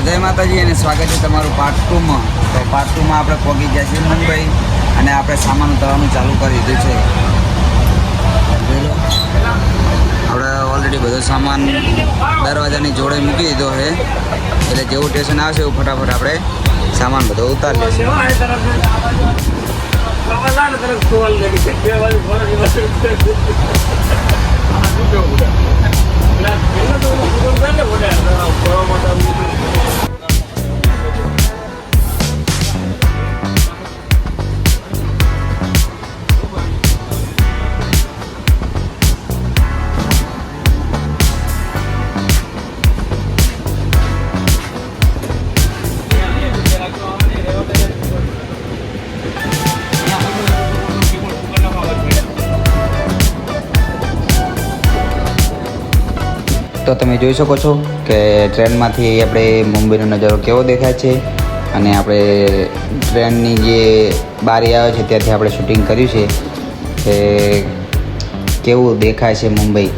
જય માતાજી અને સ્વાગત છે તમારું પાર્ટ 2 માં। તો પાર્ટ 2 માં આપણે પહોંચી ગયા છીએ મુંબઈ અને આપણે સામાન ઉતારવાનું ચાલુ કરી દીધું છે। આપણે ઓલરેડી બધો સામાન દરવાજાની જોડે મૂકી દીધો છે, એટલે જેવું સ્ટેશન આવશે એવું ફટાફટ આપણે સામાન બધો ઉતારી લઈશું। તો તમે જોઈ શકો છો કે ટ્રેનમાંથી આપણે મુંબઈનો નજારો કેવો દેખાય છે, અને આપણે ટ્રેનની જે બારી આવે છે ત્યાંથી આપણે શૂટિંગ કર્યું છે કે કેવું દેખાય છે મુંબઈ।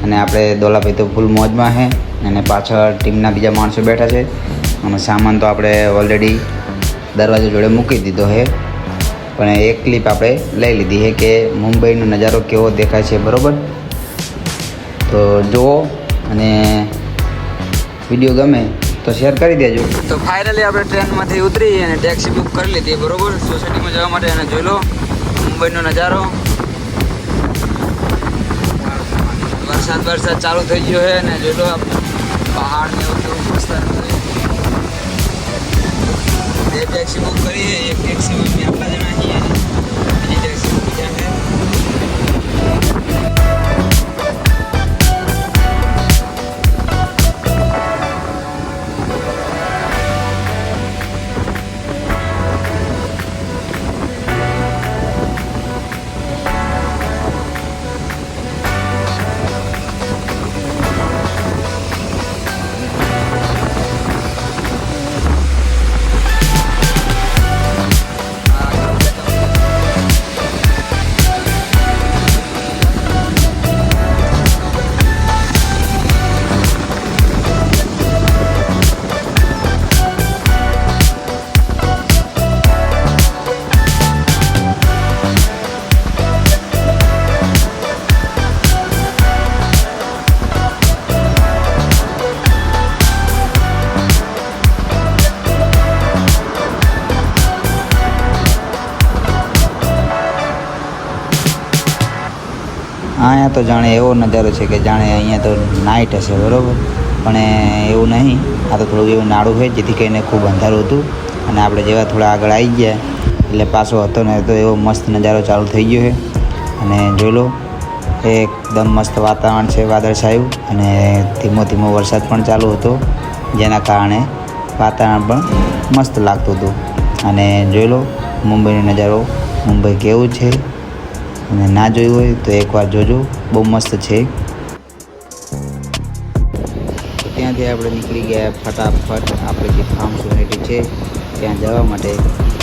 અને આપણે દોલાભાઈ તો ફૂલ મોજમાં છે અને પાછળ ટીમના બીજા માણસો બેઠા છે, અને સામાન તો આપણે ઓલરેડી દરવાજા જોડે મૂકી દીધો છે, પણ એક ક્લિપ આપણે લઈ લીધી છે કે મુંબઈનો નજારો કેવો દેખાય છે, બરાબર। તો જુઓ અને વિડીયો ગમે તો શેર કરી દેજો। તો ફાઇનલી આપણે ટ્રેનમાંથી ઉતરી અને ટેક્સી બુક કરી લીધી, બરોબર, સોસાયટીમાં જવા માટે। અને જોઈ લો મુંબઈનો નજારો, વરસાદ ચાલુ થઈ ગયો છે અને જોઈ લો પહાડ ને એવું કેવું મસ્ત। બે ટેક્સી બુક કરી છે, એક ટેક્સીમાં અમે આટલા જણા છીએ, બીજી ટેક્સીમાં બીજા છે। અહીંયા તો જાણે એવો નજારો છે કે જાણે અહીંયા તો નાઇટ હશે, બરાબર, પણ એવું નહીં। આ તો થોડુંક એવું નાળું છે જેથી કરીને ખૂબ અંધારું હતું, અને આપણે જેવા થોડા આગળ આવી ગયા એટલે પાછો હતો ને તો એવો મસ્ત નજારો ચાલુ થઈ ગયો છે। અને જોઈ લો એકદમ મસ્ત વાતાવરણ છે, વાદળછાયું, અને ધીમો ધીમો વરસાદ પણ ચાલુ હતો, જેના કારણે વાતાવરણ પણ મસ્ત લાગતું હતું। અને જોઈ લો મુંબઈનો નજારો, મુંબઈ કેવું છે, અને ના જોયું હોય તો એકવાર જોજો, બહુ મસ્ત છે। તો ત્યાંથી આપણે નીકળી ગયા ફટાફટ આપણે જે ફાર્મ સોસાયટી છે ત્યાં જવા માટે,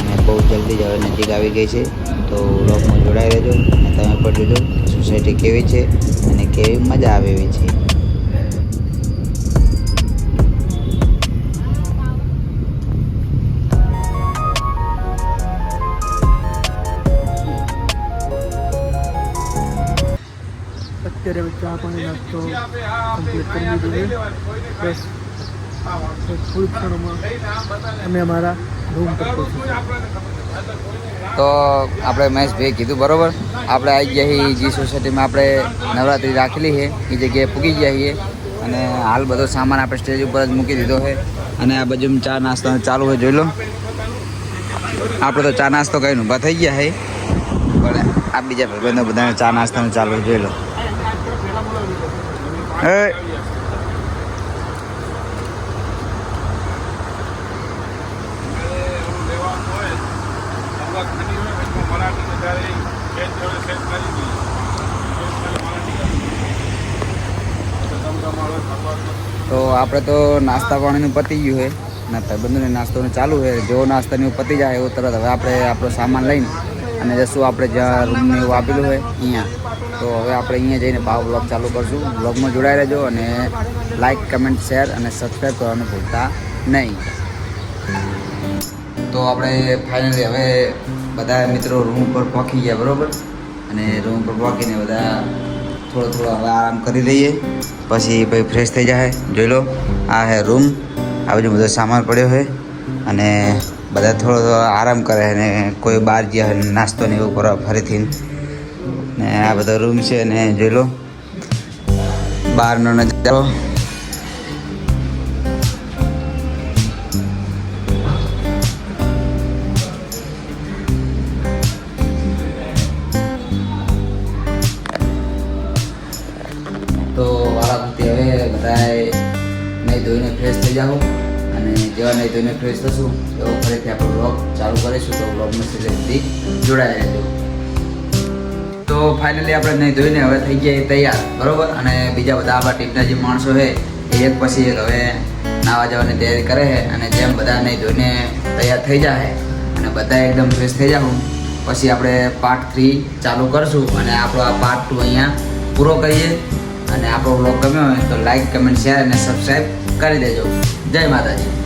અને બહુ જલ્દી જ હવે નજીક આવી ગઈ છે। તો વ્લોગમાં જોડાઈ રહેજો અને તમે પણ જોજો સોસાયટી કેવી છે અને કેવી મજા આવે એવી છે। અત્યારે ચા પાણી નાસ્તો કમ્પ્લીટ કરી લીધું છે, બસ થોડીક ક્ષણોમાં અમે અમારા રૂમ પર પહોંચીશું। તો આપણે મહેશભાઈ કીધું બરાબર, આપણે આવી ગયા છીએ જે સોસાયટીમાં આપણે નવરાત્રિ રાખેલી છે એ જગ્યાએ પૂગી ગયા છીએ, અને હાલ બધો સામાન આપણે સ્ટેજ ઉપર જ મૂકી દીધો છે। અને આ બાજુમાં ચા નાસ્તો ચાલુ હોય, જોઈ લો આપણે તો ચા નાસ્તો કરીને ઊભા થઈ ગયા છે, પણ આ બીજા ભાઈબંધો બધાને ચા નાસ્તાનું ચાલુ હોય, જોઈ લો। તો આપણે તો નાસ્તા પાણીનું પતી ગયું છે, અને ભાઈબંધોને નાસ્તોનું ચાલુ છે। જેવો નાસ્તાનું પતી જાય એવો તરત હવે આપણે આપણો સામાન લઈને અને જશું આપણે જ્યાં રૂમને એવું આપેલું હોય અહીંયા। તો હવે આપણે અહીંયા જઈને વ્લોગ ચાલુ કરશું। વ્લોગમાં જોડાઈ રહેજો અને લાઇક, કમેન્ટ, શેર અને સબસ્ક્રાઈબ કરવાનું ભૂલતા નહીં. તો આપણે ફાઇનલી હવે બધા મિત્રો રૂમ પર પહોંચી ગયા બરાબર. અને રૂમ પર પહોંચીને બધા થોડો હવે આરામ કરી લઈએ, પછી ફ્રેશ થઈ જાય. જોઈ લો, આ હે રૂમ, આ બધું બધો સામાન પડ્યો છે. અને બધા થોડો આરામ કરે અને કોઈ બહાર ગયા નાસ્તો ને એવું કરવા ફરીથી. ને આ બધો રૂમ છે અને જોઈ લો બહારનો નજારો. તો વાળાથી હવે બધાએ નહીં ધોઈને ફ્રેશ થઈ જાઓ. અને જેવા નહીં ધોઈને ફ્રેશ થશું એવો ફરીથી આપણો વ્લોગ ચાલુ કરીશું. તો વ્લોગમાં સુધી જોડાયા રહેજો. તો ફાઇનલી આપણે નહીં ધોઈને હવે થઈ ગયા તૈયાર બરાબર. અને બીજા બધા આપણા ટીમના જે માણસો છે એ એક પછી એક હવે નાવા જવાની તૈયારી કરે છે. અને જેમ બધા નહીં ધોઈને તૈયાર થઈ જાય અને બધા એકદમ ફ્રેશ થઈ જાઉં પછી આપણે પાર્ટ 3 ચાલુ કરશું. અને આપણો આ પાર્ટ 2 અહીંયા પૂરો કરીએ. અને આપણો બ્લોગ ગમ્યો હોય તો લાઈક, કમેન્ટ, શેર અને સબસ્ક્રાઈબ કરી દેજો. જય માતાજી.